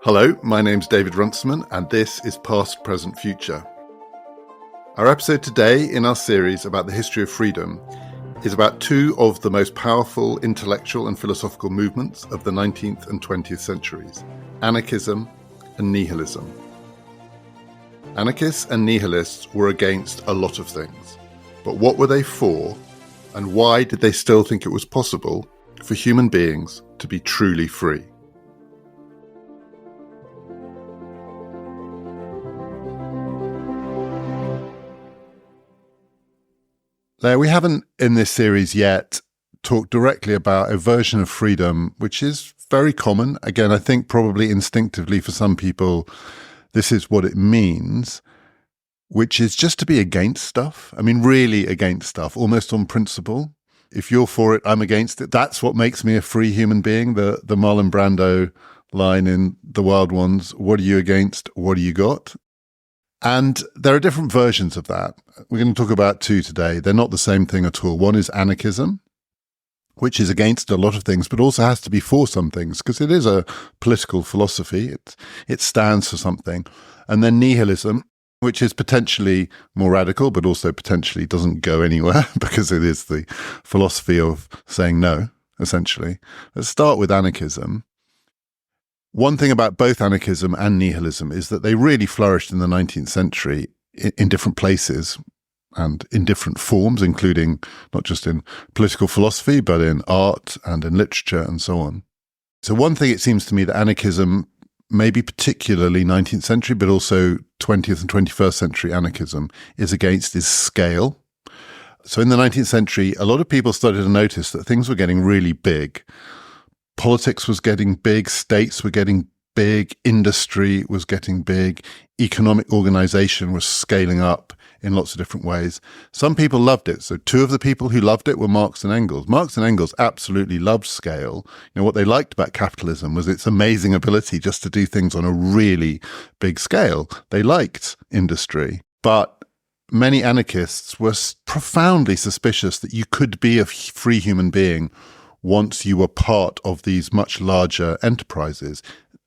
Hello, my name's David Runciman, and this is Past, Present, Future. Our episode today in our series about the history of freedom is about two of the most powerful intellectual and philosophical movements of the 19th and 20th centuries, anarchism and nihilism. Anarchists and nihilists were against a lot of things, but what were they for, and why did they still think it was possible for human beings to be truly free? Now, we haven't in this series yet talked directly about a version of freedom which is very common. Again, I think probably instinctively for some people, this is what it means, which is just to be against stuff. I mean, really against stuff, almost on principle. If you're for it, I'm against it. That's what makes me a free human being. The Marlon Brando line in The Wild Ones, what are you against? What do you got? And there are different versions of that. We're going to talk about two today. They're not the same thing at all. One is anarchism, which is against a lot of things, but also has to be for some things, because it is a political philosophy. It stands for something. And then nihilism, which is potentially more radical, but also potentially doesn't go anywhere, because it is the philosophy of saying no, essentially. Let's start with anarchism. One thing about both anarchism and nihilism is that they really flourished in the 19th century in different places and in different forms, including not just in political philosophy, but in art and in literature and so on. So one thing it seems to me that anarchism, maybe particularly 19th century, but also 20th and 21st century anarchism, is against is scale. So in the 19th century, a lot of people started to notice that things were getting really big. Politics was getting big, states were getting big, industry was getting big, economic organization was scaling up in lots of different ways. Some people loved it. So two of the people who loved it were Marx and Engels. Marx and Engels absolutely loved scale. You know, what they liked about capitalism was its amazing ability just to do things on a really big scale. They liked industry, but many anarchists were profoundly suspicious that you could be a free human being once you were part of these much larger enterprises.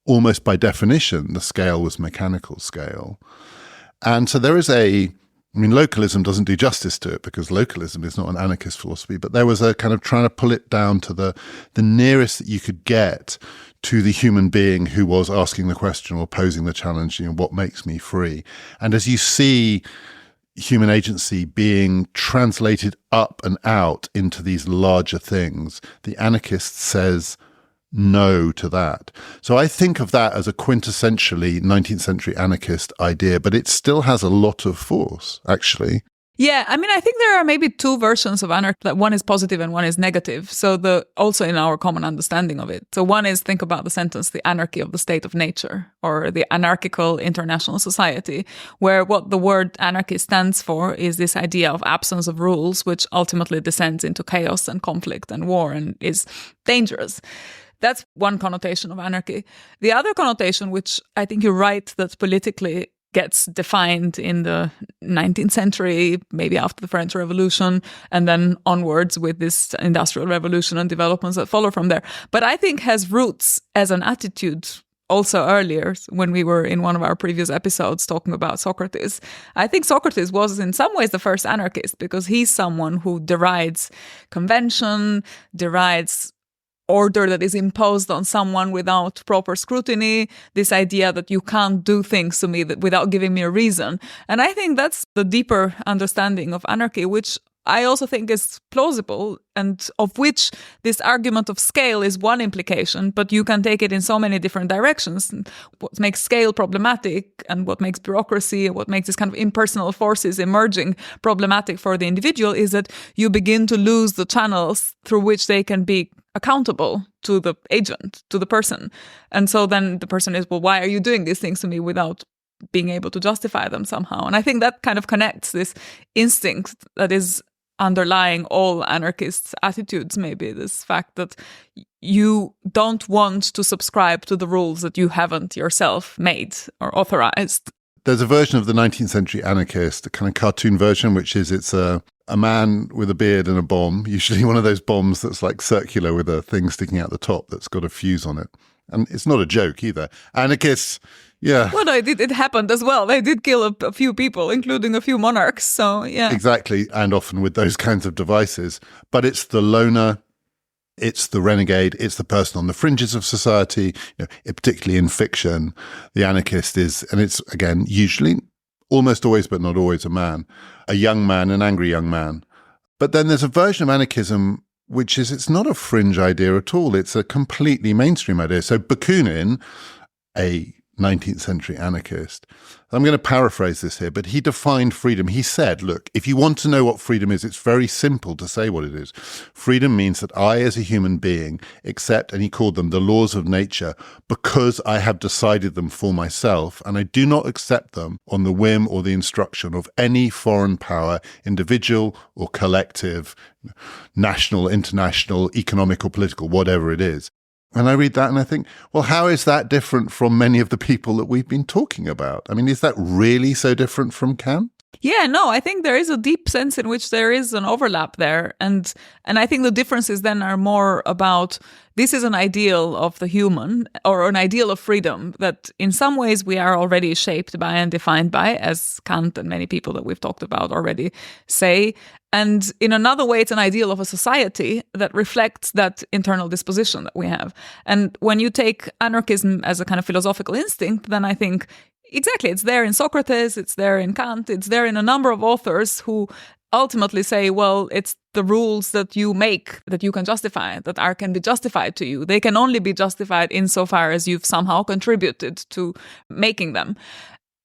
Almost by definition, the scale was mechanical scale. And so there is localism doesn't do justice to it, because localism is not an anarchist philosophy, but there was a kind of trying to pull it down to the nearest that you could get to the human being who was asking the question or posing the challenge, what makes me free? And as you see human agency being translated up and out into these larger things, the anarchist says no to that. So I think of that as a quintessentially 19th century anarchist idea, but it still has a lot of force, actually. Yeah, I think there are maybe two versions of anarchy. One is positive and one is negative. So also in our common understanding of it. So one is, think about the sentence, the anarchy of the state of nature, or the anarchical international society, where what the word anarchy stands for is this idea of absence of rules, which ultimately descends into chaos and conflict and war and is dangerous. That's one connotation of anarchy. The other connotation, which I think you're right, that politically gets defined in the 19th century, maybe after the French Revolution, and then onwards with this Industrial Revolution and developments that follow from there. But I think has roots as an attitude also earlier, when we were in one of our previous episodes talking about Socrates. I think Socrates was in some ways the first anarchist, because he's someone who derides convention, derides order that is imposed on someone without proper scrutiny, this idea that you can't do things to me without giving me a reason. And I think that's the deeper understanding of anarchy, which I also think is plausible, and of which this argument of scale is one implication, but you can take it in so many different directions. What makes scale problematic, and what makes bureaucracy, and what makes this kind of impersonal forces emerging problematic for the individual, is that you begin to lose the channels through which they can be accountable to the agent, to the person. And so then the person is, well, why are you doing these things to me, without being able to justify them somehow? And I think that kind of connects this instinct that is underlying all anarchists' attitudes, maybe this fact that you don't want to subscribe to the rules that you haven't yourself made or authorized. There's a version of the 19th century anarchist, a kind of cartoon version, which is it's a a man with a beard and a bomb, usually one of those bombs that's like circular with a thing sticking out the top that's got a fuse on it. And it's not a joke either. Anarchists, yeah. Well, no, it happened as well. They did kill a few people, including a few monarchs. So, yeah. Exactly. And often with those kinds of devices. But it's the loner, it's the renegade, it's the person on the fringes of society, particularly in fiction. The anarchist is, and it's, again, usually, almost always, but not always, a man, a young man, an angry young man. But then there's a version of anarchism which is, it's not a fringe idea at all. It's a completely mainstream idea. So Bakunin, a 19th century anarchist, I'm going to paraphrase this here, but he defined freedom. He said, look, if you want to know what freedom is, it's very simple to say what it is. Freedom means that I, as a human being, accept, and he called them the laws of nature, because I have decided them for myself, and I do not accept them on the whim or the instruction of any foreign power, individual or collective, national, international, economic or political, whatever it is. And I read that and I think, well, how is that different from many of the people that we've been talking about? I mean, is that really so different from Kant? Yeah, no, I think there is a deep sense in which there is an overlap there. And I think the differences then are more about this is an ideal of the human or an ideal of freedom that in some ways we are already shaped by and defined by, as Kant and many people that we've talked about already say. And in another way, it's an ideal of a society that reflects that internal disposition that we have. And when you take anarchism as a kind of philosophical instinct, then I think exactly, it's there in Socrates, it's there in Kant, it's there in a number of authors who ultimately say, well, it's the rules that you make that you can justify, that can be justified to you. They can only be justified insofar as you've somehow contributed to making them.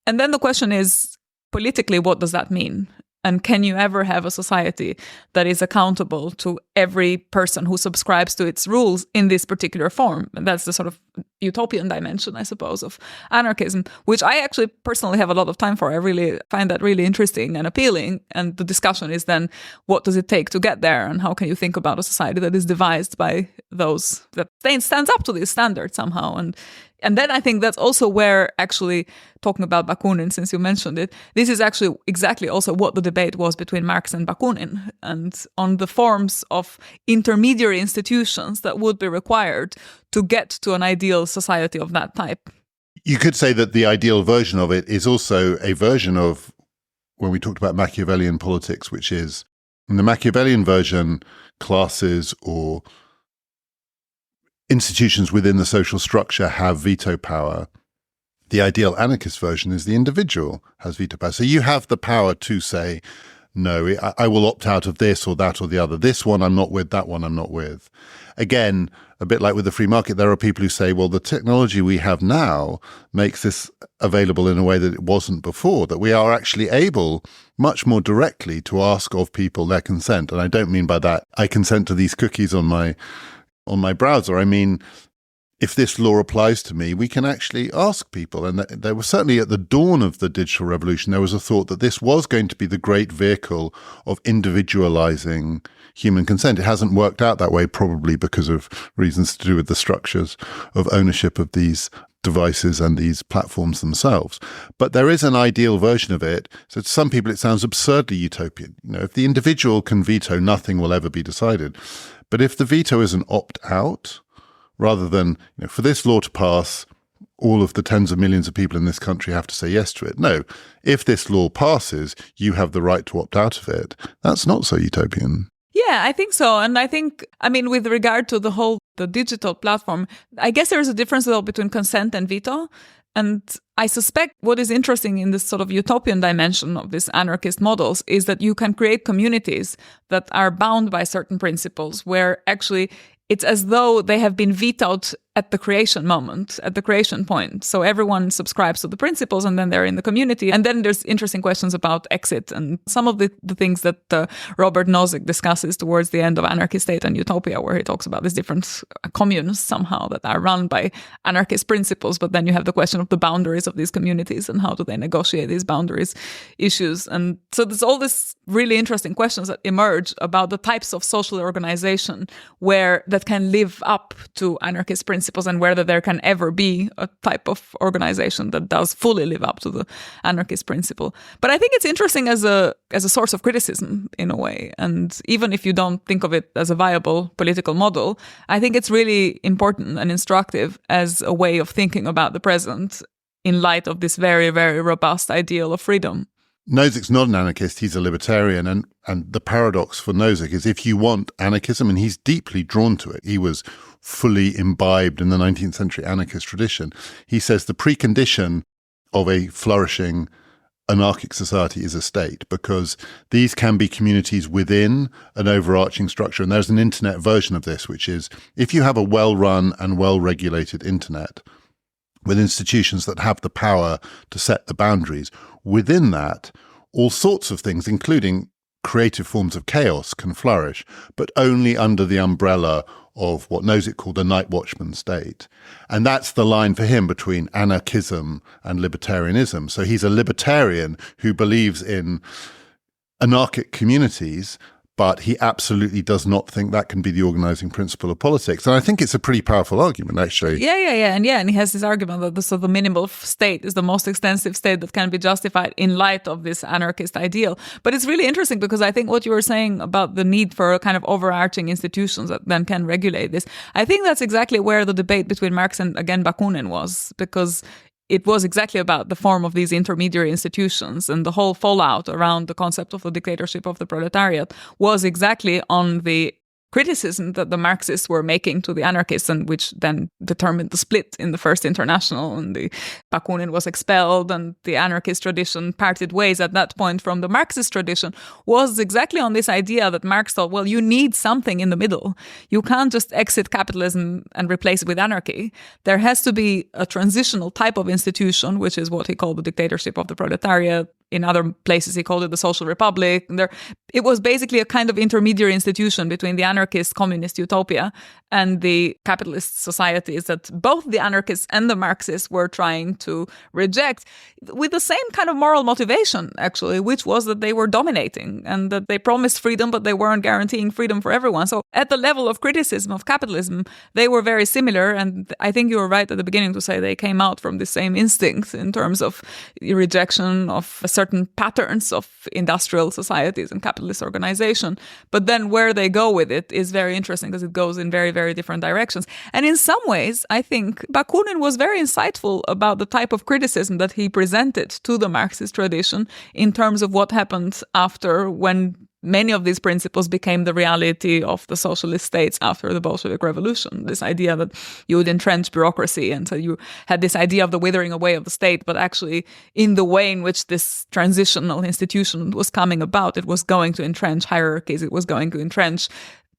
And then the question is, politically, what does that mean? And can you ever have a society that is accountable to every person who subscribes to its rules in this particular form? And that's the sort of utopian dimension, I suppose, of anarchism, which I actually personally have a lot of time for. I really find that really interesting and appealing. And the discussion is then, what does it take to get there? And how can you think about a society that is devised by those that stands up to this standard somehow? And then I think that's also where, actually, talking about Bakunin, since you mentioned it, this is actually exactly also what the debate was between Marx and Bakunin, and on the forms of intermediary institutions that would be required to get to an ideal society of that type. You could say that the ideal version of it is also a version of, when we talked about Machiavellian politics, which is, in the Machiavellian version, classes or institutions within the social structure have veto power. The ideal anarchist version is the individual has veto power. So you have the power to say, no, I will opt out of this or that or the other. This one I'm not with, that one I'm not with. Again, a bit like with the free market, there are people who say, well, the technology we have now makes this available in a way that it wasn't before, that we are actually able much more directly to ask of people their consent. And I don't mean by that, I consent to these cookies on my browser. I mean, if this law applies to me, we can actually ask people. And there was certainly at the dawn of the digital revolution, there was a thought that this was going to be the great vehicle of individualizing human consent. It hasn't worked out that way, probably because of reasons to do with the structures of ownership of these devices and these platforms themselves. But there is an ideal version of it. So to some people, it sounds absurdly utopian. If the individual can veto, nothing will ever be decided. But if the veto is an opt-out, rather than, for this law to pass, all of the tens of millions of people in this country have to say yes to it. No, if this law passes, you have the right to opt out of it. That's not so utopian. Yeah, I think so. And I think, with regard to the digital platform, I guess there is a difference though between consent and veto. And I suspect what is interesting in this sort of utopian dimension of these anarchist models is that you can create communities that are bound by certain principles where actually it's as though they have been vetoed at the creation moment, at the creation point. So everyone subscribes to the principles and then they're in the community. And then there's interesting questions about exit and some of the things that Robert Nozick discusses towards the end of Anarchy, State and Utopia, where he talks about these different communes somehow that are run by anarchist principles. But then you have the question of the boundaries of these communities and how do they negotiate these boundaries issues. And so there's all these really interesting questions that emerge about the types of social organization that can live up to anarchist principles principles and whether there can ever be a type of organization that does fully live up to the anarchist principle. But I think it's interesting as a source of criticism in a way. And even if you don't think of it as a viable political model, I think it's really important and instructive as a way of thinking about the present in light of this very, very robust ideal of freedom. Nozick's not an anarchist, he's a libertarian. And the paradox for Nozick is if you want anarchism, and he's deeply drawn to it, he was fully imbibed in the 19th century anarchist tradition. He says the precondition of a flourishing anarchic society is a state, because these can be communities within an overarching structure. And there's an internet version of this, which is if you have a well-run and well-regulated internet with institutions that have the power to set the boundaries, within that, all sorts of things, including creative forms of chaos, can flourish, but only under the umbrella of what Nozick called a night watchman state. And that's the line for him between anarchism and libertarianism. So he's a libertarian who believes in anarchic communities, but he absolutely does not think that can be the organizing principle of politics. And I think it's a pretty powerful argument, actually. Yeah. And he has this argument that the minimal state is the most extensive state that can be justified in light of this anarchist ideal. But it's really interesting because I think what you were saying about the need for kind of overarching institutions that then can regulate this, I think that's exactly where the debate between Marx and, again, Bakunin was, because it was exactly about the form of these intermediary institutions, and the whole fallout around the concept of the dictatorship of the proletariat was exactly on the criticism that the Marxists were making to the anarchists, and which then determined the split in the First International, and the Bakunin was expelled and the anarchist tradition parted ways at that point from the Marxist tradition, was exactly on this idea that Marx thought, well, you need something in the middle. You can't just exit capitalism and replace it with anarchy. There has to be a transitional type of institution, which is what he called the dictatorship of the proletariat. In other places, he called it the social republic. It was basically a kind of intermediary institution between the anarchist communist utopia and the capitalist societies that both the anarchists and the Marxists were trying to reject, with the same kind of moral motivation, actually, which was that they were dominating and that they promised freedom, but they weren't guaranteeing freedom for everyone. So at the level of criticism of capitalism, they were very similar. And I think you were right at the beginning to say they came out from the same instincts in terms of rejection of certain patterns of industrial societies and capitalist organization. But then where they go with it is very interesting because it goes in very, very different directions. And in some ways, I think Bakunin was very insightful about the type of criticism that he presented to the Marxist tradition in terms of what happened after, when many of these principles became the reality of the socialist states after the Bolshevik Revolution. This idea that you would entrench bureaucracy, and so you had this idea of the withering away of the state, but actually in the way in which this transitional institution was coming about, it was going to entrench hierarchies, it was going to entrench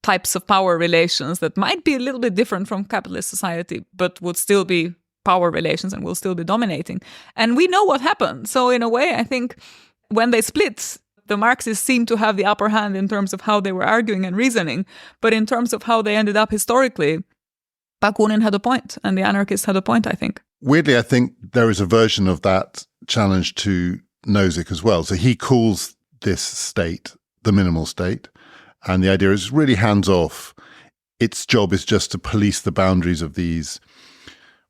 types of power relations that might be a little bit different from capitalist society, but would still be power relations and will still be dominating. And we know what happened. So in a way, I think when they split, the Marxists seem to have the upper hand in terms of how they were arguing and reasoning, but in terms of how they ended up historically, Bakunin had a point, and the anarchists had a point, I think. Weirdly, I think there is a version of that challenge to Nozick as well. So he calls this state the minimal state, and the idea is really hands-off. Its job is just to police the boundaries of these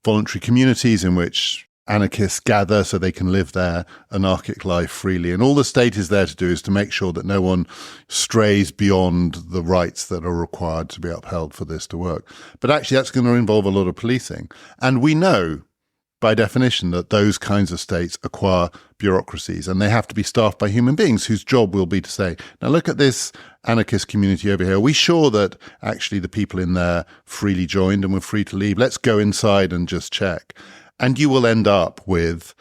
voluntary communities in which anarchists gather so they can live their anarchic life freely. And all the state is there to do is to make sure that no one strays beyond the rights that are required to be upheld for this to work. But actually, that's going to involve a lot of policing. And we know, by definition, that those kinds of states acquire bureaucracies, and they have to be staffed by human beings whose job will be to say, now look at this anarchist community over here. Are we sure that actually the people in there freely joined and were free to leave? Let's go inside and just check. And you will end up with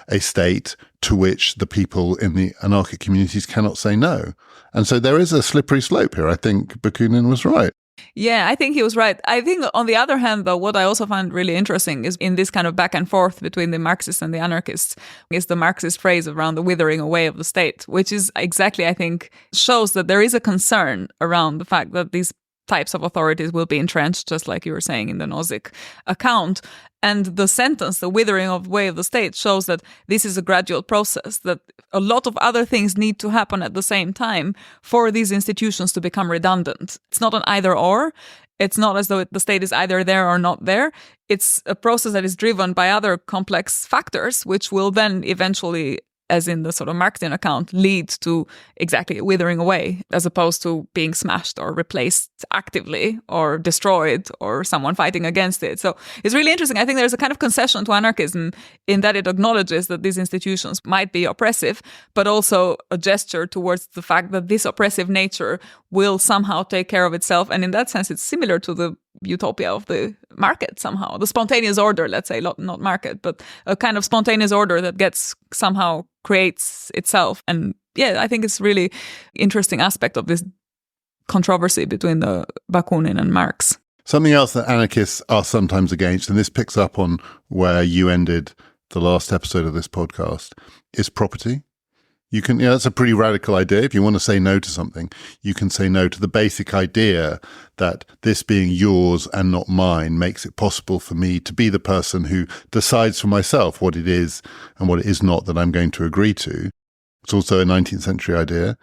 a state to which the people in the anarchic communities cannot say no. And so there is a slippery slope here. I think Bakunin was right. Yeah, I think he was right. I think on the other hand, though, what I also find really interesting is in this kind of back and forth between the Marxists and the anarchists is the Marxist phrase around the withering away of the state, which is exactly, I think, shows that there is a concern around the fact that these types of authorities will be entrenched, just like you were saying in the Nozick account. And the sentence, the withering away of the state, shows that this is a gradual process, that a lot of other things need to happen at the same time for these institutions to become redundant. It's not an either or. It's not as though the state is either there or not there. It's a process that is driven by other complex factors, which will then eventually, as in the sort of Marxian account, lead to exactly withering away, as opposed to being smashed or replaced actively or destroyed or someone fighting against it. So it's really interesting. I think there's a kind of concession to anarchism in that it acknowledges that these institutions might be oppressive, but also a gesture towards the fact that this oppressive nature will somehow take care of itself. And in that sense, it's similar to the utopia of the market somehow, the spontaneous order, let's say, not market, but a kind of spontaneous order that gets somehow creates itself. And yeah, I think it's really interesting aspect of this controversy between the Bakunin and Marx. Something else that anarchists are sometimes against, and this picks up on where you ended the last episode of this podcast, is property. You can, that's a pretty radical idea. If you want to say no to something, you can say no to the basic idea that this being yours and not mine makes it possible for me to be the person who decides for myself what it is and what it is not that I'm going to agree to. It's also a 19th century idea.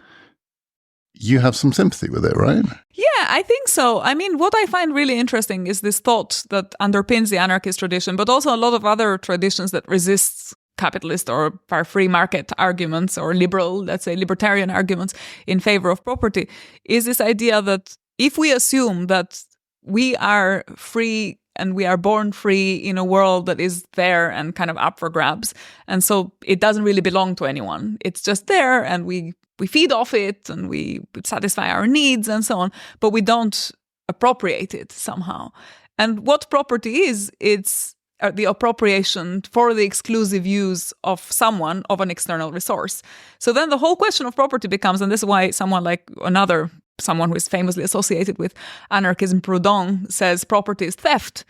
You have some sympathy with it, right? Yeah, I think so. I mean, what I find really interesting is this thought that underpins the anarchist tradition, but also a lot of other traditions that resist capitalist or free market arguments or liberal, let's say libertarian arguments in favor of property, is this idea that if we assume that we are free and we are born free in a world that is there and kind of up for grabs, and so it doesn't really belong to anyone, it's just there and we feed off it and we satisfy our needs and so on, but we don't appropriate it somehow. And what property is, it's the appropriation for the exclusive use of someone of an external resource. So then the whole question of property becomes, and this is why someone who is famously associated with anarchism, Proudhon, says property is theft.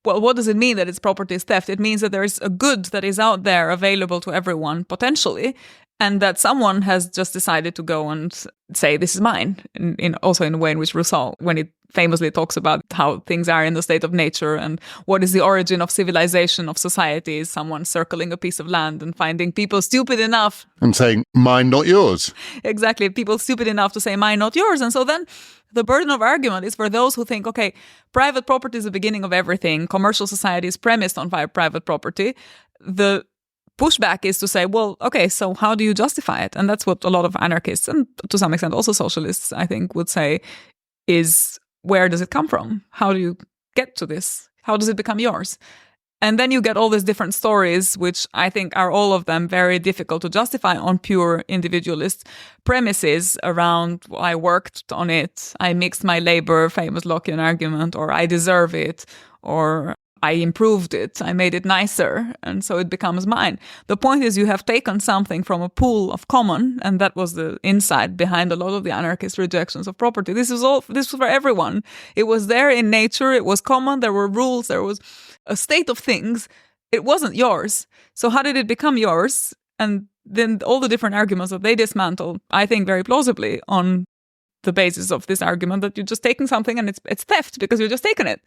Well, what does it mean that it's property is theft? It means that there is a good that is out there available to everyone potentially, and that someone has just decided to go and say, this is mine. Also in a way in which Rousseau, when he famously talks about how things are in the state of nature and what is the origin of civilization, of society, is someone circling a piece of land and finding people stupid enough. And saying, mine, not yours. Exactly. People stupid enough to say, mine, not yours. And so then the burden of argument is for those who think, okay, private property is the beginning of everything. Commercial society is premised on private property. The pushback is to say, well, okay, so how do you justify it? And that's what a lot of anarchists, and to some extent also socialists, I think, would say is, where does it come from? How do you get to this? How does it become yours? And then you get all these different stories, which I think are all of them very difficult to justify on pure individualist premises around, well, I worked on it, I mixed my labor, famous Lockean argument, or I deserve it, or I improved it, I made it nicer, and so it becomes mine. The point is you have taken something from a pool of common, and that was the insight behind a lot of the anarchist rejections of property. This was for everyone. It was there in nature, it was common, there were rules, there was a state of things. It wasn't yours. So how did it become yours? And then all the different arguments that they dismantle, I think very plausibly, on the basis of this argument that you're just taking something and it's theft because you're just taking it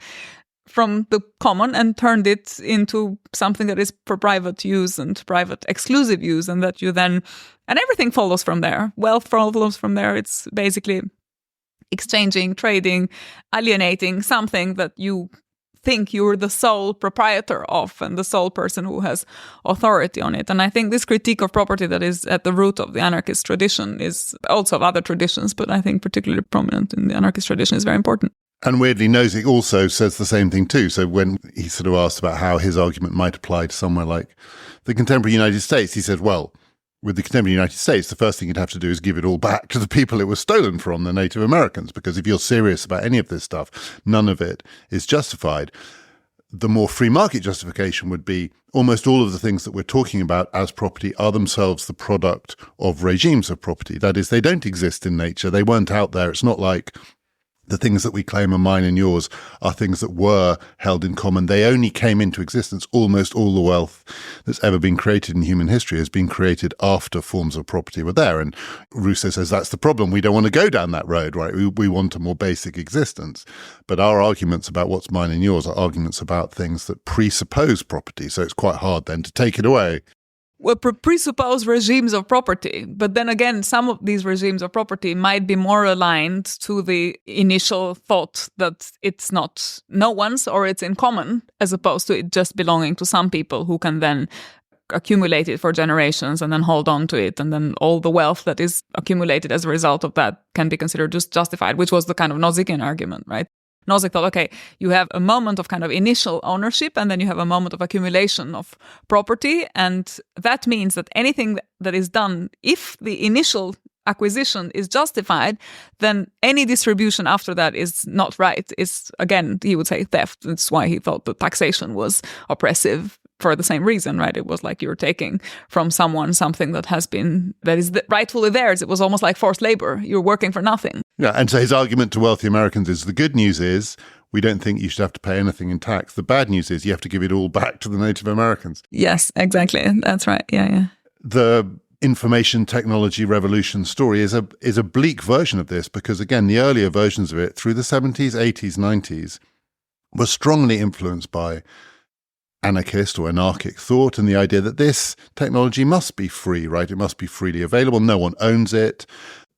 from the common and turned it into something that is for private use and private exclusive use, and that you then, and everything follows from there. Wealth follows from there. It's basically exchanging, trading, alienating something that you think you're the sole proprietor of and the sole person who has authority on it. And I think this critique of property that is at the root of the anarchist tradition is also of other traditions, but I think particularly prominent in the anarchist tradition is very important. And weirdly, Nozick also says the same thing too. So when he sort of asked about how his argument might apply to somewhere like the contemporary United States, he said, well, with the contemporary United States, the first thing you'd have to do is give it all back to the people it was stolen from, the Native Americans, because if you're serious about any of this stuff, none of it is justified. The more free market justification would be almost all of the things that we're talking about as property are themselves the product of regimes of property. That is, they don't exist in nature. They weren't out there. It's not like the things that we claim are mine and yours are things that were held in common. They only came into existence. Almost all the wealth that's ever been created in human history has been created after forms of property were there. And Rousseau says that's the problem. We don't want to go down that road, right? We want a more basic existence. But our arguments about what's mine and yours are arguments about things that presuppose property. So it's quite hard then to take it away. presuppose regimes of property. But then again, some of these regimes of property might be more aligned to the initial thought that it's not no one's or it's in common, as opposed to it just belonging to some people who can then accumulate it for generations and then hold on to it. And then all the wealth that is accumulated as a result of that can be considered just justified, which was the kind of Nozickian argument, right? Nozick thought, okay, you have a moment of kind of initial ownership and then you have a moment of accumulation of property. And that means that anything that is done, if the initial acquisition is justified, then any distribution after that is not right. It's, again, he would say theft. That's why he thought that taxation was oppressive for the same reason, right? It was like you're taking from someone something that is rightfully theirs. It was almost like forced labor. You're working for nothing. Yeah, and so his argument to wealthy Americans is the good news is we don't think you should have to pay anything in tax. The bad news is you have to give it all back to the Native Americans. Yes, exactly. That's right. Yeah. The information technology revolution story is a bleak version of this because, again, the earlier versions of it through the 70s, 80s, 90s were strongly influenced by anarchist or anarchic thought and the idea that this technology must be free, right? It must be freely available. No one owns it.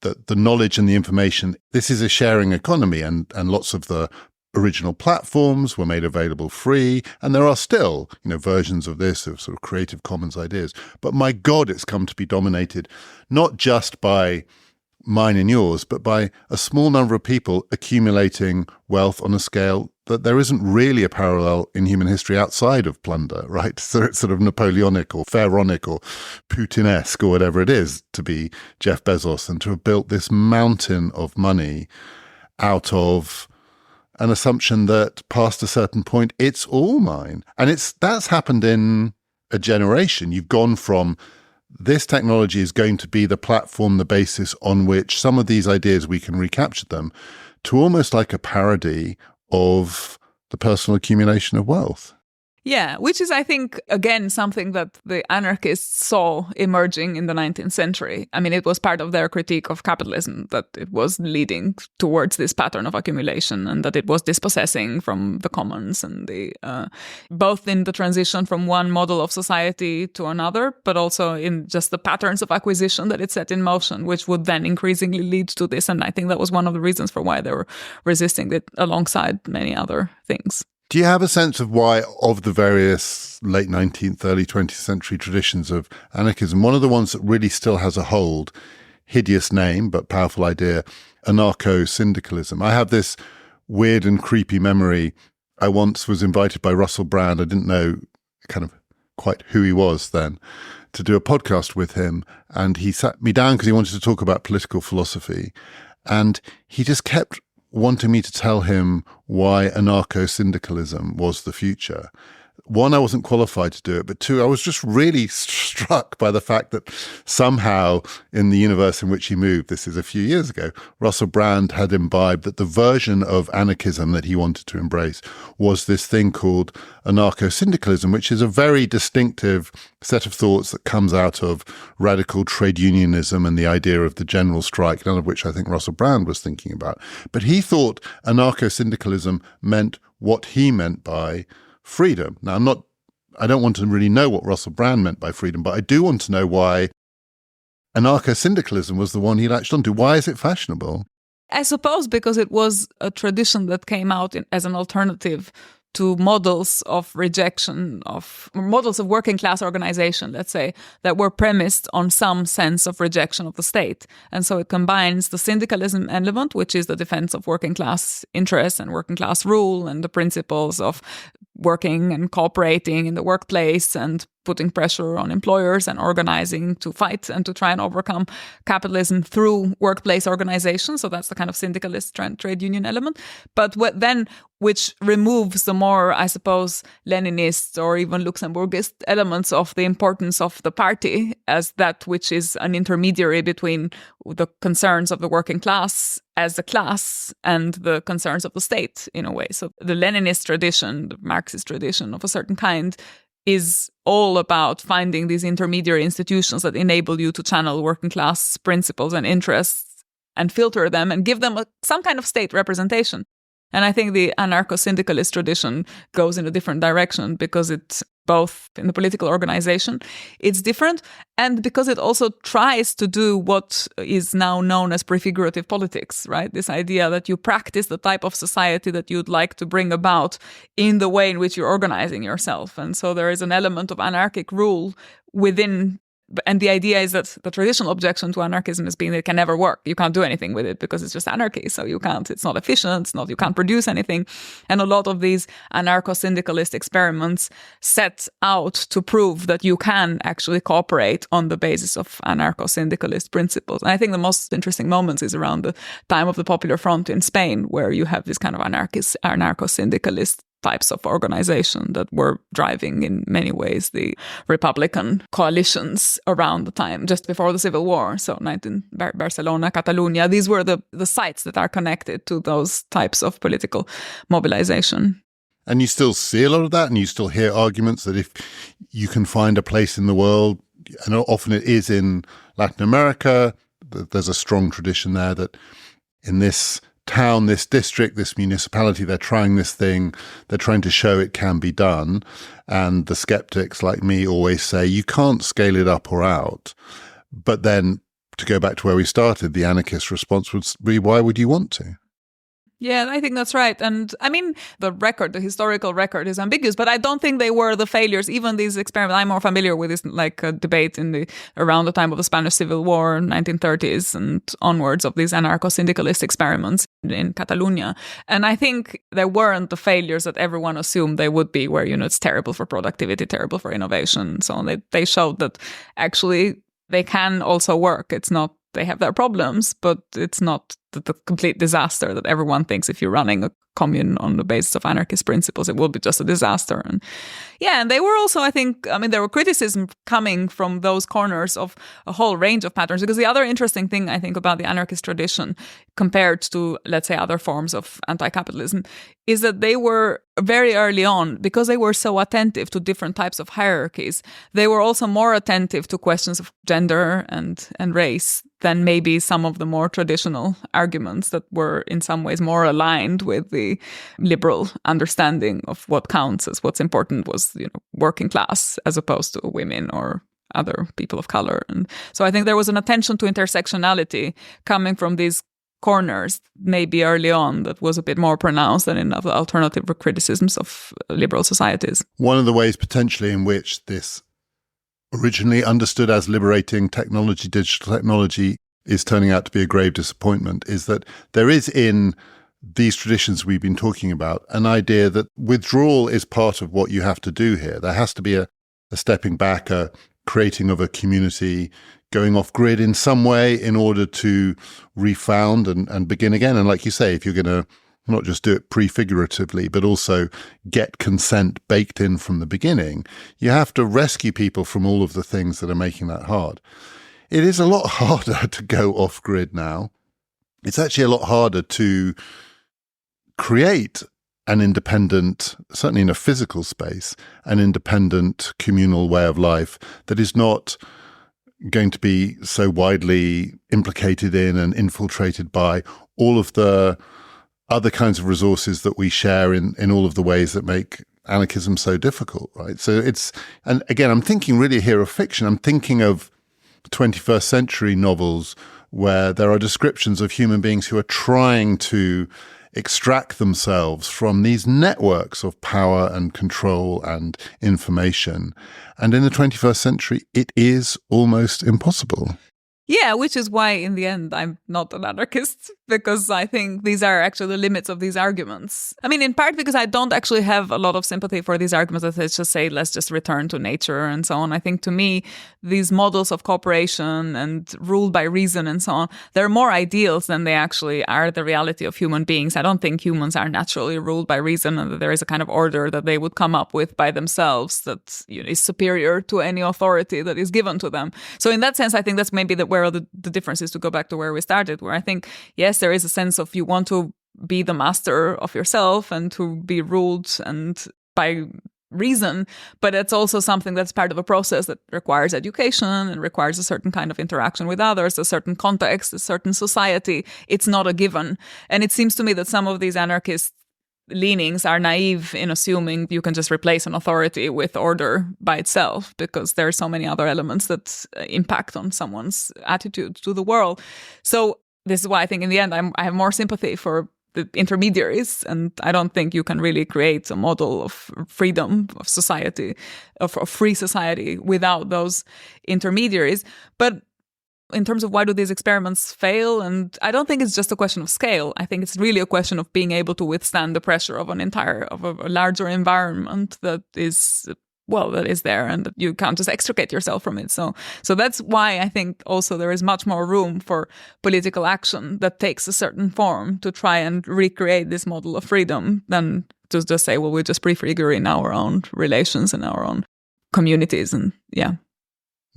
The knowledge and the information, this is a sharing economy, and lots of the original platforms were made available free. And there are still, versions of this, of sort of Creative Commons ideas. But my God, it's come to be dominated not just by mine and yours, but by a small number of people accumulating wealth on a scale that there isn't really a parallel in human history outside of plunder, right? So it's sort of Napoleonic or Pharaonic or Putinesque or whatever it is to be Jeff Bezos and to have built this mountain of money out of an assumption that past a certain point, it's all mine. And that's happened in a generation. You've gone from this technology is going to be the platform, the basis on which some of these ideas, we can recapture them, to almost like a parody of the personal accumulation of wealth. Yeah, which is, I think, again, something that the anarchists saw emerging in the 19th century. I mean, it was part of their critique of capitalism, that it was leading towards this pattern of accumulation and that it was dispossessing from the commons and both in the transition from one model of society to another, but also in just the patterns of acquisition that it set in motion, which would then increasingly lead to this. And I think that was one of the reasons for why they were resisting it alongside many other things. Do you have a sense of why, of the various late 19th, early 20th century traditions of anarchism, one of the ones that really still has a hold, hideous name but powerful idea, anarcho-syndicalism? I have this weird and creepy memory. I once was invited by Russell Brand, I didn't know kind of quite who he was then, to do a podcast with him. And he sat me down because he wanted to talk about political philosophy. And he just kept wanting me to tell him why anarcho-syndicalism was the future. One, I wasn't qualified to do it, but two, I was just really struck by the fact that somehow in the universe in which he moved, this is a few years ago, Russell Brand had imbibed that the version of anarchism that he wanted to embrace was this thing called anarcho-syndicalism, which is a very distinctive set of thoughts that comes out of radical trade unionism and the idea of the general strike, none of which I think Russell Brand was thinking about. But he thought anarcho-syndicalism meant what he meant by freedom. Now, I don't want to really know what Russell Brand meant by freedom, but I do want to know why anarcho-syndicalism was the one he latched onto. Why is it fashionable? I suppose because it was a tradition that came out as an alternative to models of rejection, of models of working class organization, let's say, that were premised on some sense of rejection of the state. And so it combines the syndicalism element, which is the defense of working class interests and working class rule and the principles of working and cooperating in the workplace and putting pressure on employers and organizing to fight and to try and overcome capitalism through workplace organization. So that's the kind of syndicalist trade union element. But which removes the more, I suppose, Leninist or even Luxemburgist elements of the importance of the party as that which is an intermediary between the concerns of the working class as a class and the concerns of the state in a way. So the Leninist tradition, the Marxist tradition of a certain kind, is all about finding these intermediary institutions that enable you to channel working class principles and interests and filter them and give them some kind of state representation. And I think the anarcho-syndicalist tradition goes in a different direction because it both in the political organization. It's different. And because it also tries to do what is now known as prefigurative politics, right? This idea that you practice the type of society that you'd like to bring about in the way in which you're organizing yourself. And so there is an element of anarchic rule within. And the idea is that the traditional objection to anarchism is being that it can never work. You can't do anything with it because it's just anarchy. So you can't, it's not efficient, you can't produce anything. And a lot of these anarcho-syndicalist experiments set out to prove that you can actually cooperate on the basis of anarcho-syndicalist principles. And I think the most interesting moments is around the time of the Popular Front in Spain, where you have this kind of anarcho-syndicalist types of organization that were driving in many ways the Republican coalitions around the time, just before the Civil War. So Barcelona, Catalonia, these were the sites that are connected to those types of political mobilization. And you still see a lot of that, and you still hear arguments that if you can find a place in the world, and often it is in Latin America, there's a strong tradition there that in this town, this district, this municipality, they're trying this thing, they're trying to show it can be done. And the skeptics like me always say, you can't scale it up or out. But then, to go back to where we started, the anarchist response would be, why would you want to? Yeah, I think that's right. And I mean, the historical record is ambiguous, but I don't think they were the failures. Even these experiments, I'm more familiar with this debate around the time of the Spanish Civil War, 1930s and onwards, of these anarcho-syndicalist experiments in Catalonia. And I think they weren't the failures that everyone assumed they would be, where, it's terrible for productivity, terrible for innovation, and so on. They showed that actually they can also work. It's not, they have their problems, but it's not the complete disaster that everyone thinks. If you're running a commune on the basis of anarchist principles, it will be just a disaster. And they were also, I think, there were criticism coming from those corners of a whole range of patterns, because the other interesting thing, I think, about the anarchist tradition compared to, let's say, other forms of anti-capitalism is that they were very early on, because they were so attentive to different types of hierarchies, they were also more attentive to questions of gender and race than maybe some of the more traditional arguments that were in some ways more aligned with the liberal understanding of what counts as what's important was, working class as opposed to women or other people of color. And so I think there was an attention to intersectionality coming from these corners maybe early on that was a bit more pronounced than in other alternative criticisms of liberal societies. One of the ways potentially in which this originally understood as liberating technology, digital technology, is turning out to be a grave disappointment is that there is in these traditions we've been talking about an idea that withdrawal is part of what you have to do here. There has to be a stepping back, a creating of a community, going off grid in some way in order to refound and begin again. And like you say, if you're going to not just do it prefiguratively, but also get consent baked in from the beginning, you have to rescue people from all of the things that are making that hard. It is a lot harder to go off grid now. It's actually a lot harder to create an independent, certainly in a physical space, an independent communal way of life that is not going to be so widely implicated in and infiltrated by all of the other kinds of resources that we share in all of the ways that make anarchism so difficult, right? So and again, I'm thinking really here of fiction. I'm thinking of 21st century novels where there are descriptions of human beings who are trying to extract themselves from these networks of power and control and information. And in the 21st century, it is almost impossible. Yeah, which is why in the end I'm not an anarchist, because I think these are actually the limits of these arguments. I mean, in part because I don't actually have a lot of sympathy for these arguments that let's just say, let's just return to nature and so on. I think to me, these models of cooperation and ruled by reason and so on, they're more ideals than they actually are the reality of human beings. I don't think humans are naturally ruled by reason and that there is a kind of order that they would come up with by themselves that is superior to any authority that is given to them. So in that sense, I think that's maybe where the difference is, to go back to where we started, where I think, yes, there is a sense of you want to be the master of yourself and to be ruled and by reason, but it's also something that's part of a process that requires education and requires a certain kind of interaction with others, a certain context, a certain society. It's not a given. And it seems to me that some of these anarchists leanings are naive in assuming you can just replace an authority with order by itself, because there are so many other elements that impact on someone's attitude to the world. So this is why I think in the end I have more sympathy for the intermediaries, and I don't think you can really create a model of freedom of society, of free society, without those intermediaries. But in terms of why do these experiments fail, and I don't think it's just a question of scale. I think it's really a question of being able to withstand the pressure of a larger environment that is there, and that you can't just extricate yourself from it. So that's why I think also there is much more room for political action that takes a certain form to try and recreate this model of freedom than to just say, well, we just prefigure in our own relations and our own communities. And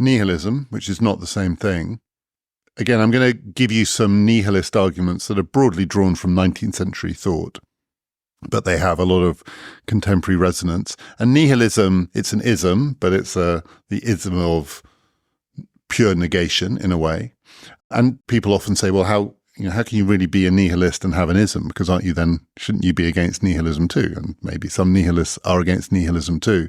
Nihilism, which is not the same thing. Again, I'm going to give you some nihilist arguments that are broadly drawn from 19th century thought, but they have a lot of contemporary resonance. And nihilism, it's an ism, but it's the ism of pure negation in a way. And people often say, well, how can you really be a nihilist and have an ism? Because shouldn't you be against nihilism too? And maybe some nihilists are against nihilism too.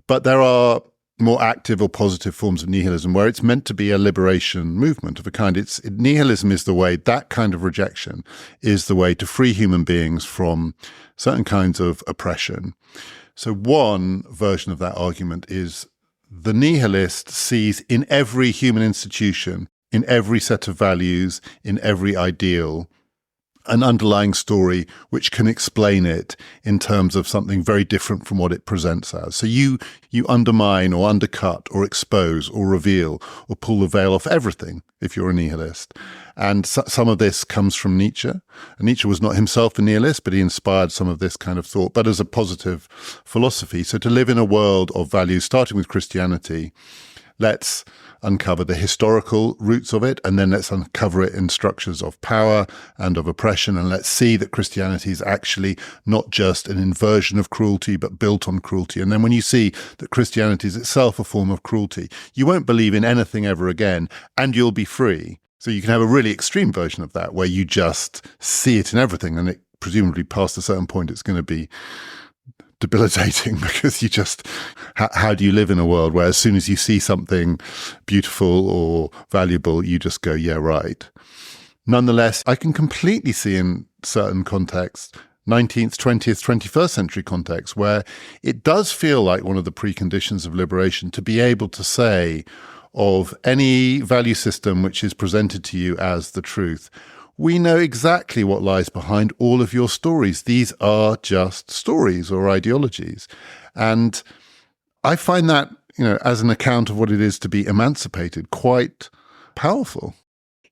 But there are more active or positive forms of nihilism where it's meant to be a liberation movement of a kind. Nihilism is the way, that kind of rejection is the way to free human beings from certain kinds of oppression. So one version of that argument is the nihilist sees in every human institution, in every set of values, in every ideal, an underlying story which can explain it in terms of something very different from what it presents as. So you undermine or undercut or expose or reveal or pull the veil off everything if you're a nihilist. And some of this comes from Nietzsche. And Nietzsche was not himself a nihilist, but he inspired some of this kind of thought, but as a positive philosophy. So to live in a world of values, starting with Christianity, let's uncover the historical roots of it, and then let's uncover it in structures of power and of oppression, and let's see that Christianity is actually not just an inversion of cruelty, but built on cruelty. And then when you see that Christianity is itself a form of cruelty, you won't believe in anything ever again, and you'll be free. So you can have a really extreme version of that, where you just see it in everything, and it presumably past a certain point it's going to be debilitating, because you just, how do you live in a world where as soon as you see something beautiful or valuable, you just go, yeah, right. Nonetheless, I can completely see in certain contexts, 19th, 20th, 21st century contexts, where it does feel like one of the preconditions of liberation to be able to say of any value system which is presented to you as the truth, we know exactly what lies behind all of your stories. These are just stories or ideologies. And I find that, as an account of what it is to be emancipated, quite powerful.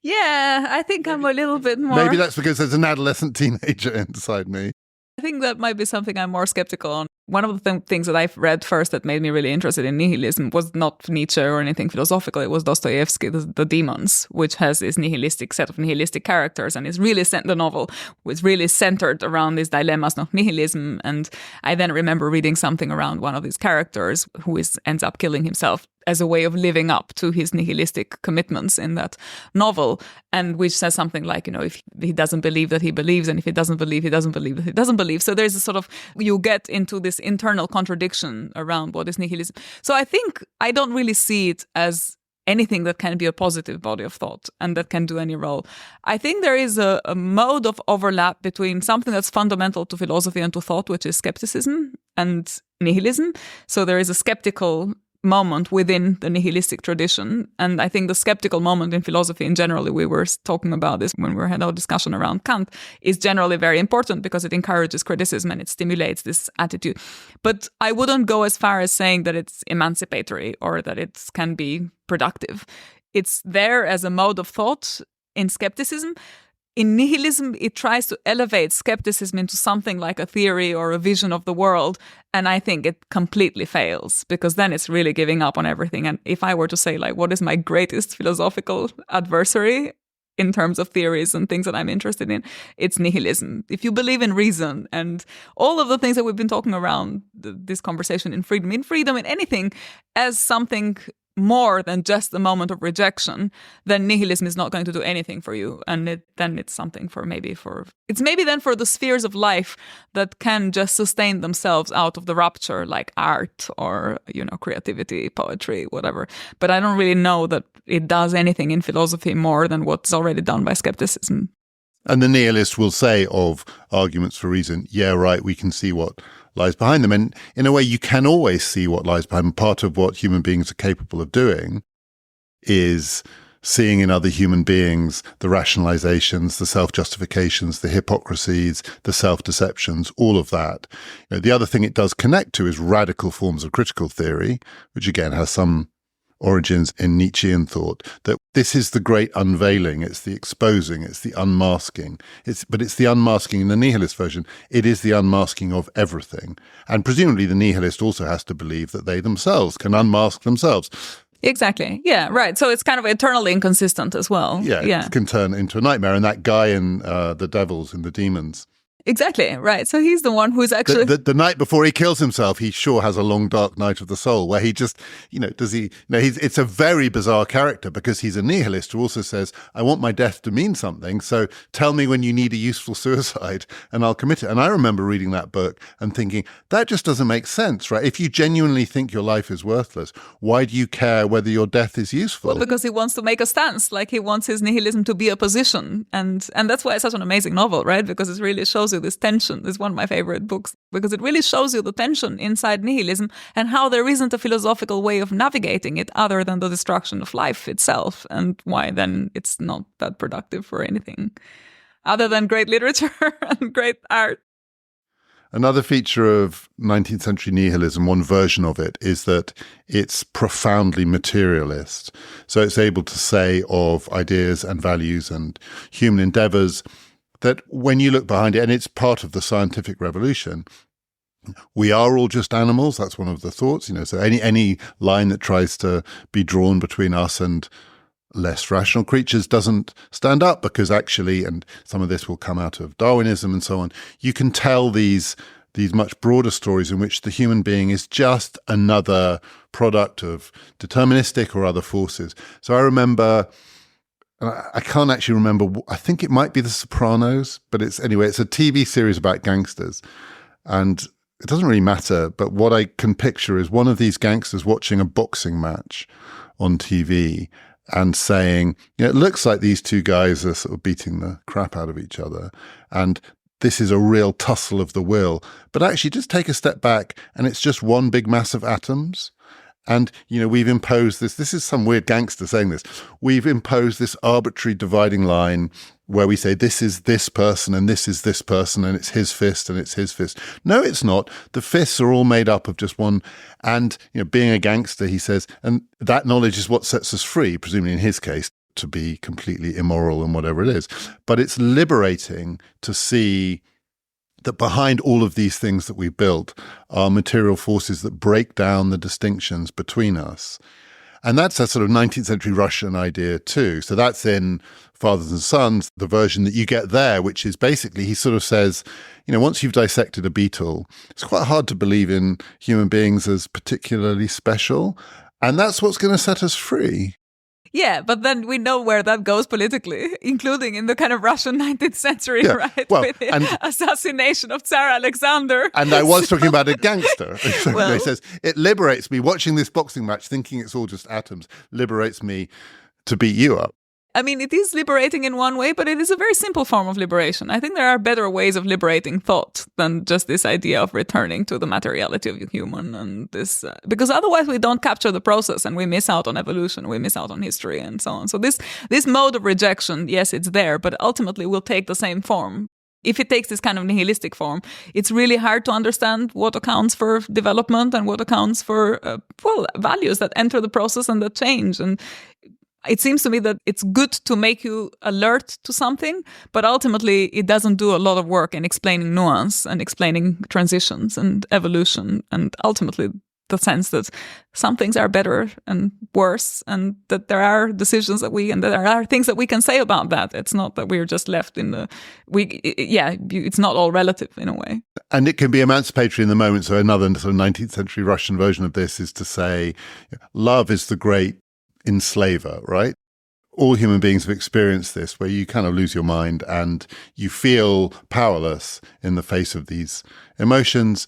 Yeah, I think I'm a little bit more... Maybe that's because there's an adolescent teenager inside me. I think that might be something I'm more skeptical on. One of the things that I've read first that made me really interested in nihilism was not Nietzsche or anything philosophical. It was Dostoevsky, the Demons, which has this nihilistic set of nihilistic characters, and is really the novel was really centered around these dilemmas of nihilism. And I then remember reading something around one of these characters who ends up killing himself as a way of living up to his nihilistic commitments in that novel, and which says something like, if he doesn't believe that he believes, and if he doesn't believe, he doesn't believe that he doesn't believe. So there's a sort of, you get into this internal contradiction around what is nihilism. So I think I don't really see it as anything that can be a positive body of thought and that can do any role. I think there is a mode of overlap between something that's fundamental to philosophy and to thought, which is skepticism, and nihilism. So there is a skeptical moment within the nihilistic tradition. And I think the skeptical moment in philosophy in general, we were talking about this when we had our discussion around Kant, is generally very important because it encourages criticism and it stimulates this attitude. But I wouldn't go as far as saying that it's emancipatory or that it can be productive. It's there as a mode of thought in skepticism. In nihilism, it tries to elevate skepticism into something like a theory or a vision of the world. And I think it completely fails, because then it's really giving up on everything. And if I were to say, what is my greatest philosophical adversary in terms of theories and things that I'm interested in, it's nihilism. If you believe in reason and all of the things that we've been talking around this conversation in freedom, in anything as something more than just the moment of rejection, then nihilism is not going to do anything for you. And then it's something for the spheres of life that can just sustain themselves out of the rupture, like art or, creativity, poetry, whatever. But I don't really know that it does anything in philosophy more than what's already done by skepticism. And the nihilist will say of arguments for reason, yeah, right, we can see what lies behind them. And in a way, you can always see what lies behind them. Part of what human beings are capable of doing is seeing in other human beings the rationalizations, the self-justifications, the hypocrisies, the self-deceptions, all of that. The other thing it does connect to is radical forms of critical theory, which again has some origins in Nietzschean thought, that this is the great unveiling, it's the exposing, it's the unmasking. But it's the unmasking in the nihilist version. It is the unmasking of everything. And presumably the nihilist also has to believe that they themselves can unmask themselves. Exactly. Yeah, right. So it's kind of eternally inconsistent as well. Yeah, it can turn into a nightmare. And that guy in The Devils and the Demons. Exactly, right. So he's the one who's actually... The night before he kills himself, he sure has a long, dark night of the soul where he just, it's a very bizarre character because he's a nihilist who also says, I want my death to mean something, so tell me when you need a useful suicide and I'll commit it. And I remember reading that book and thinking, that just doesn't make sense, right? If you genuinely think your life is worthless, why do you care whether your death is useful? Well, because he wants to make a stance, like he wants his nihilism to be a position. And that's why it's such an amazing novel, right? Because it really shows you this tension. It's one of my favorite books because it really shows you the tension inside nihilism and how there isn't a philosophical way of navigating it other than the destruction of life itself, and why then it's not that productive for anything other than great literature and great art. Another feature of 19th century nihilism, one version of it, is that it's profoundly materialist. So it's able to say of ideas and values and human endeavors that when you look behind it, and it's part of the scientific revolution, we are all just animals. That's one of the thoughts, so any line that tries to be drawn between us and less rational creatures doesn't stand up, because actually, and some of this will come out of Darwinism and so on, you can tell these much broader stories in which the human being is just another product of deterministic or other forces. So I remember... I can't actually remember. I think it might be The Sopranos, but it's a TV series about gangsters. And it doesn't really matter, but what I can picture is one of these gangsters watching a boxing match on TV and saying, it looks like these two guys are sort of beating the crap out of each other. And this is a real tussle of the will. But actually just take a step back and it's just one big mass of atoms. And, we've imposed this is some weird gangster saying this, we've imposed this arbitrary dividing line where we say this is this person and this is this person and it's his fist and it's his fist. No, it's not. The fists are all made up of just one. And, being a gangster, he says, and that knowledge is what sets us free, presumably in his case, to be completely immoral and whatever it is. But it's liberating to see that behind all of these things that we built are material forces that break down the distinctions between us. And that's a sort of 19th century Russian idea too. So that's in Fathers and Sons, the version that you get there, which is basically, he sort of says, once you've dissected a beetle, it's quite hard to believe in human beings as particularly special. And that's what's going to set us free. Yeah, but then we know where that goes politically, including in the kind of Russian 19th century, right? Well, with the assassination of Tsar Alexander. And I was talking about a gangster. He says, it liberates me, watching this boxing match, thinking it's all just atoms, liberates me to beat you up. I mean, it is liberating in one way, but it is a very simple form of liberation. I think there are better ways of liberating thought than just this idea of returning to the materiality of the human, and this because otherwise we don't capture the process and we miss out on evolution, we miss out on history and so on. So this mode of rejection, yes, it's there, but ultimately will take the same form. If it takes this kind of nihilistic form, it's really hard to understand what accounts for development and what accounts for values that enter the process and that change. And it seems to me that it's good to make you alert to something, but ultimately it doesn't do a lot of work in explaining nuance and explaining transitions and evolution. And ultimately, the sense that some things are better and worse, and that there are decisions and there are things that we can say about that. It's not that we're just left in it's not all relative in a way. And it can be emancipatory in the moment. So another sort of 19th century Russian version of this is to say, love is the great enslaver, right? All human beings have experienced this, where you kind of lose your mind and you feel powerless in the face of these emotions.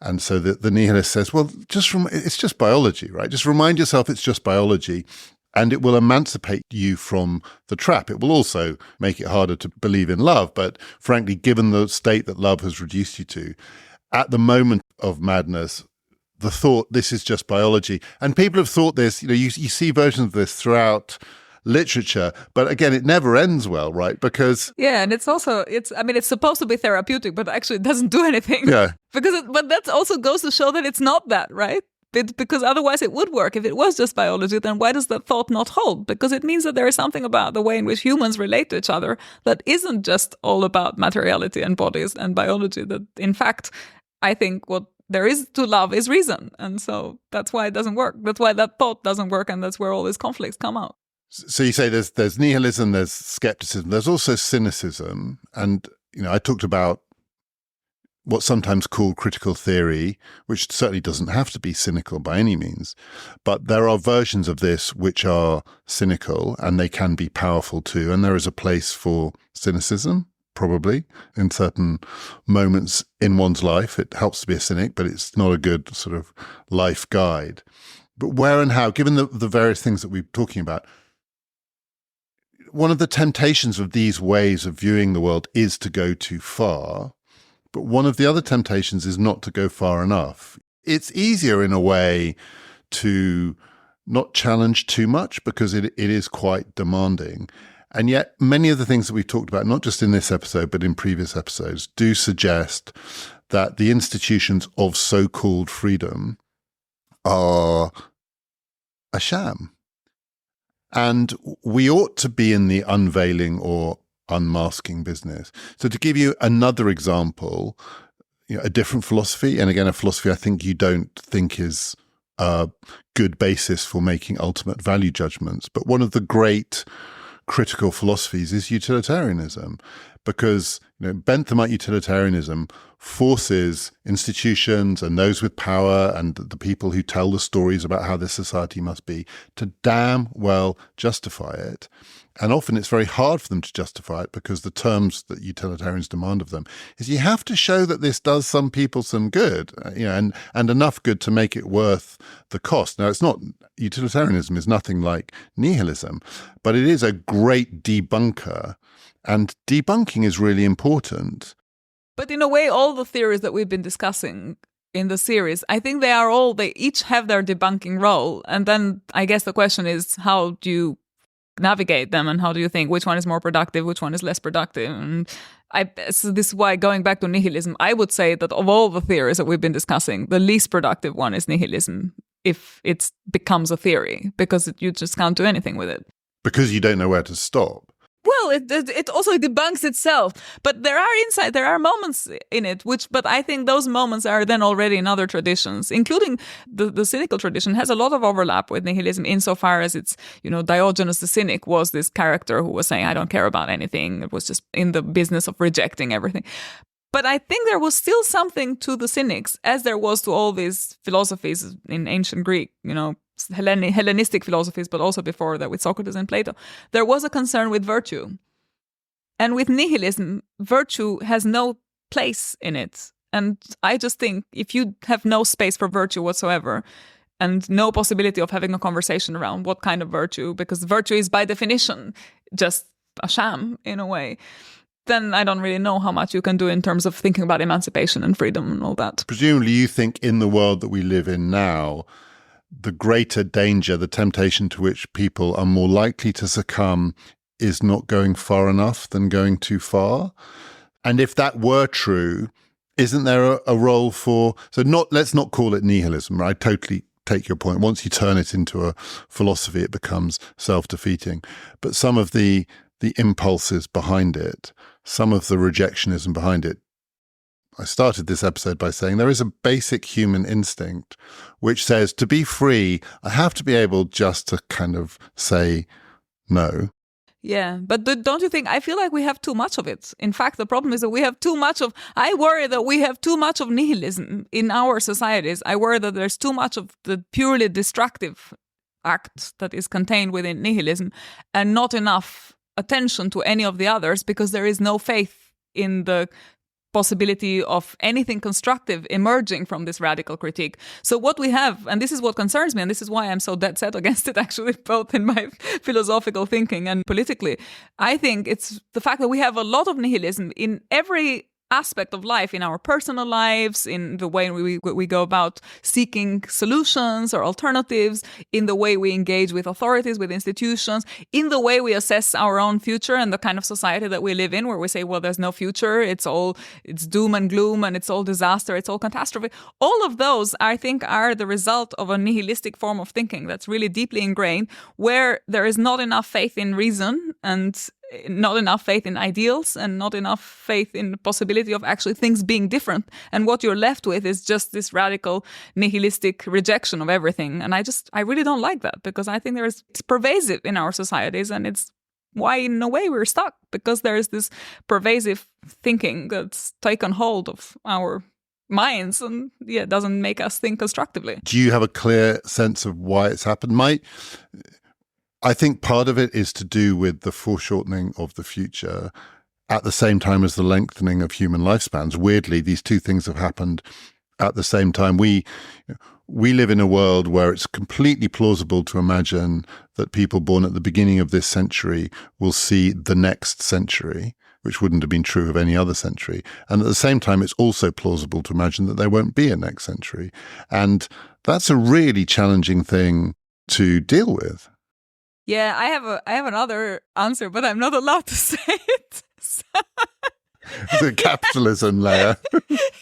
And so the nihilist says, well, it's just biology, right? Just remind yourself it's just biology, and it will emancipate you from the trap. It will also make it harder to believe in love. But frankly, given the state that love has reduced you to, at the moment of madness, the thought, this is just biology. And people have thought this, you see versions of this throughout literature, but again, it never ends well, right? Because and it's supposed to be therapeutic, but actually it doesn't do anything. Yeah, but that also goes to show that it's not that, right? Because otherwise it would work. If it was just biology, then why does that thought not hold? Because it means that there is something about the way in which humans relate to each other that isn't just all about materiality and bodies and biology. That in fact, I think what there is to love is reason, and so that's why it doesn't work. That's why that thought doesn't work, and that's where all these conflicts come out. So you say there's nihilism, there's skepticism, there's also cynicism. And, I talked about what's sometimes called critical theory, which certainly doesn't have to be cynical by any means. But there are versions of this which are cynical, and they can be powerful too. And there is a place for cynicism, probably, in certain moments in one's life. It helps to be a cynic, but it's not a good sort of life guide. But where and how, given the various things that we're talking about, one of the temptations of these ways of viewing the world is to go too far, but one of the other temptations is not to go far enough. It's easier in a way to not challenge too much because it is quite demanding. And yet many of the things that we've talked about, not just in this episode, but in previous episodes, do suggest that the institutions of so-called freedom are a sham. And we ought to be in the unveiling or unmasking business. So to give you another example, a different philosophy, and again, a philosophy I think you don't think is a good basis for making ultimate value judgments, but one of the great critical philosophies is utilitarianism, because Benthamite utilitarianism forces institutions and those with power and the people who tell the stories about how this society must be to damn well justify it. And often it's very hard for them to justify it because the terms that utilitarians demand of them is you have to show that this does some people some good, and enough good to make it worth the cost. Now, utilitarianism is nothing like nihilism, but it is a great debunker, and debunking is really important. But in a way, all the theories that we've been discussing in the series, I think they each have their debunking role. And then I guess the question is, how do you navigate them, and how do you think which one is more productive, which one is less productive? And so this is why, going back to nihilism, I would say that of all the theories that we've been discussing, the least productive one is nihilism, if it becomes a theory, because you just can't do anything with it. Because you don't know where to stop. Well, it also debunks itself, but there are moments in it, but I think those moments are then already in other traditions, including the cynical tradition has a lot of overlap with nihilism insofar as it's, Diogenes the cynic was this character who was saying, I don't care about anything. It was just in the business of rejecting everything. But I think there was still something to the cynics, as there was to all these philosophies in ancient Greek, Hellenistic philosophies, but also before that with Socrates and Plato. There was a concern with virtue. And with nihilism, virtue has no place in it. And I just think if you have no space for virtue whatsoever, and no possibility of having a conversation around what kind of virtue, because virtue is by definition just a sham in a way, then I don't really know how much you can do in terms of thinking about emancipation and freedom and all that. Presumably you think in the world that we live in now, the greater danger, the temptation to which people are more likely to succumb is not going far enough than going too far. And if that were true, isn't there a role for, let's not call it nihilism, right? I totally take your point. Once you turn it into a philosophy, it becomes self-defeating. But some of the impulses behind it, some of the rejectionism behind it, I started this episode by saying there is a basic human instinct which says to be free, I have to be able just to kind of say no. Yeah, but don't you think, I feel like we have too much of it. In fact, the problem is that we have too much of, I worry that we have too much of nihilism in our societies. I worry that there's too much of the purely destructive act that is contained within nihilism and not enough attention to any of the others because there is no faith in the possibility of anything constructive emerging from this radical critique. So what we have, and this is what concerns me, and this is why I'm so dead set against it actually, both in my philosophical thinking and politically, I think it's the fact that we have a lot of nihilism in every aspect of life, in our personal lives, in the way we go about seeking solutions or alternatives, in the way we engage with authorities, with institutions, in the way we assess our own future and the kind of society that we live in, where we say, well, there's no future, it's doom and gloom and it's all disaster, it's all catastrophe. All of those, I think, are the result of a nihilistic form of thinking that's really deeply ingrained, where there is not enough faith in reason and not enough faith in ideals and not enough faith in the possibility of actually things being different. And what you're left with is just this radical nihilistic rejection of everything. And I really don't like that, because I think it's pervasive in our societies, and it's why in a way we're stuck, because there is this pervasive thinking that's taken hold of our minds and it doesn't make us think constructively. Do you have a clear sense of why it's happened? I think part of it is to do with the foreshortening of the future at the same time as the lengthening of human lifespans. Weirdly, these two things have happened at the same time. We live in a world where it's completely plausible to imagine that people born at the beginning of this century will see the next century, which wouldn't have been true of any other century. And at the same time, it's also plausible to imagine that there won't be a next century. And that's a really challenging thing to deal with. Yeah, I have another answer, but I'm not allowed to say it. The capitalism layer.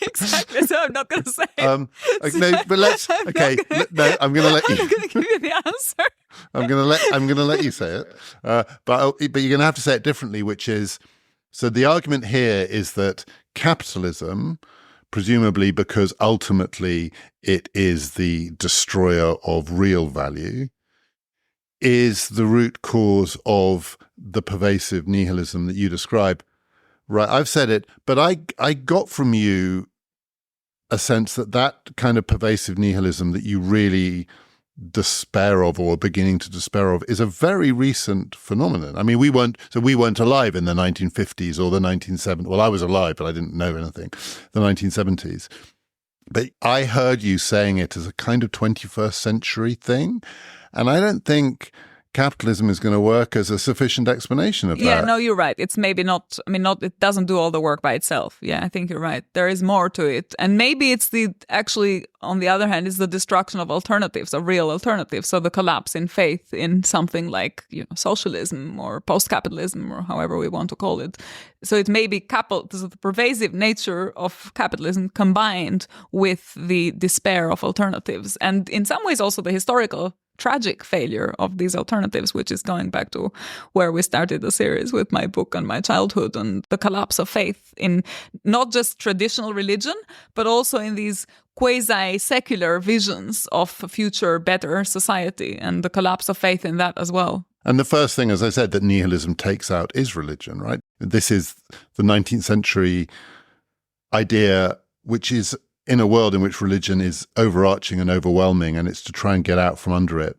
Exactly. So I'm not going to say it. No, but let's. Okay, no, I'm going to let you. I'm going to give you the answer. I'm going to let you say it. But you're going to have to say it differently, which is, so the argument here is that capitalism, presumably because ultimately it is the destroyer of real value, is the root cause of the pervasive nihilism that you describe. Right, I've said it, but I got from you a sense that kind of pervasive nihilism that you really despair of or are beginning to despair of is a very recent phenomenon. I mean, we weren't alive in the 1950s or the 1970s. Well, I was alive, but I didn't know anything. The 1970s. But I heard you saying it as a kind of 21st century thing. And I don't think capitalism is going to work as a sufficient explanation of that. Yeah, no, you're right. It's maybe not, it doesn't do all the work by itself. Yeah, I think you're right. There is more to it. And maybe it's on the other hand, is the destruction of alternatives, of real alternatives. So the collapse in faith in something like, socialism or post-capitalism or however we want to call it. So it may be the pervasive nature of capitalism combined with the despair of alternatives. And in some ways also the historical tragic failure of these alternatives, which is going back to where we started the series with my book on my childhood and the collapse of faith in not just traditional religion, but also in these quasi-secular visions of a future better society, and the collapse of faith in that as well. And the first thing, as I said, that nihilism takes out is religion, right? This is the 19th century idea, which is in a world in which religion is overarching and overwhelming, and it's to try and get out from under it.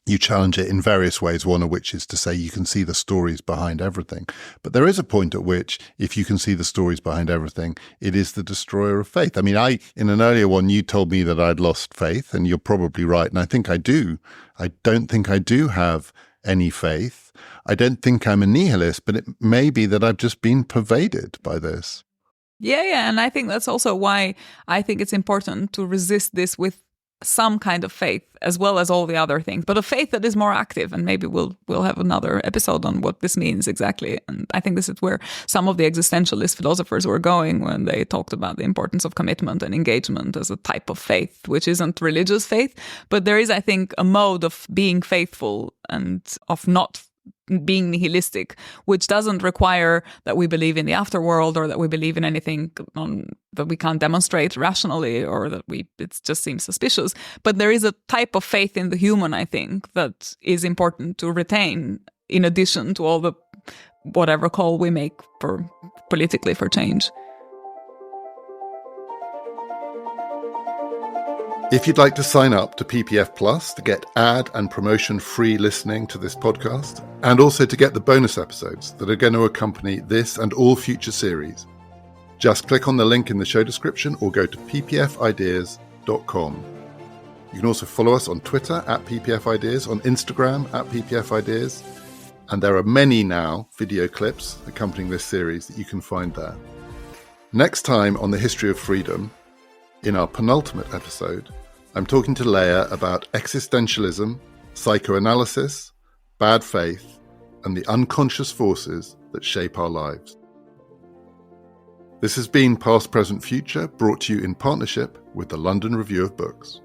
You challenge it in various ways, one of which is to say you can see the stories behind everything. But there is a point at which, if you can see the stories behind everything, it is the destroyer of faith. I mean, in an earlier one, you told me that I'd lost faith, and you're probably right. And I think I do. I don't think I do have any faith. I don't think I'm a nihilist, but it may be that I've just been pervaded by this. Yeah. And I think that's also why I think it's important to resist this with some kind of faith, as well as all the other things, but a faith that is more active. And maybe we'll have another episode on what this means exactly. And I think this is where some of the existentialist philosophers were going when they talked about the importance of commitment and engagement as a type of faith, which isn't religious faith. But there is, I think, a mode of being faithful and of not being nihilistic, which doesn't require that we believe in the afterworld or that we believe in anything that we can't demonstrate rationally or that it just seems suspicious. But there is a type of faith in the human, I think, that is important to retain in addition to all the whatever call we make politically for change. If you'd like to sign up to PPF Plus to get ad and promotion-free listening to this podcast, and also to get the bonus episodes that are going to accompany this and all future series, just click on the link in the show description or go to ppfideas.com. You can also follow us on Twitter @ppfideas, on Instagram @ppfideas, and there are many now video clips accompanying this series that you can find there. Next time on the history of freedom, in our penultimate episode, I'm talking to Lea about existentialism, psychoanalysis, bad faith, and the unconscious forces that shape our lives. This has been Past, Present, Future, brought to you in partnership with the London Review of Books.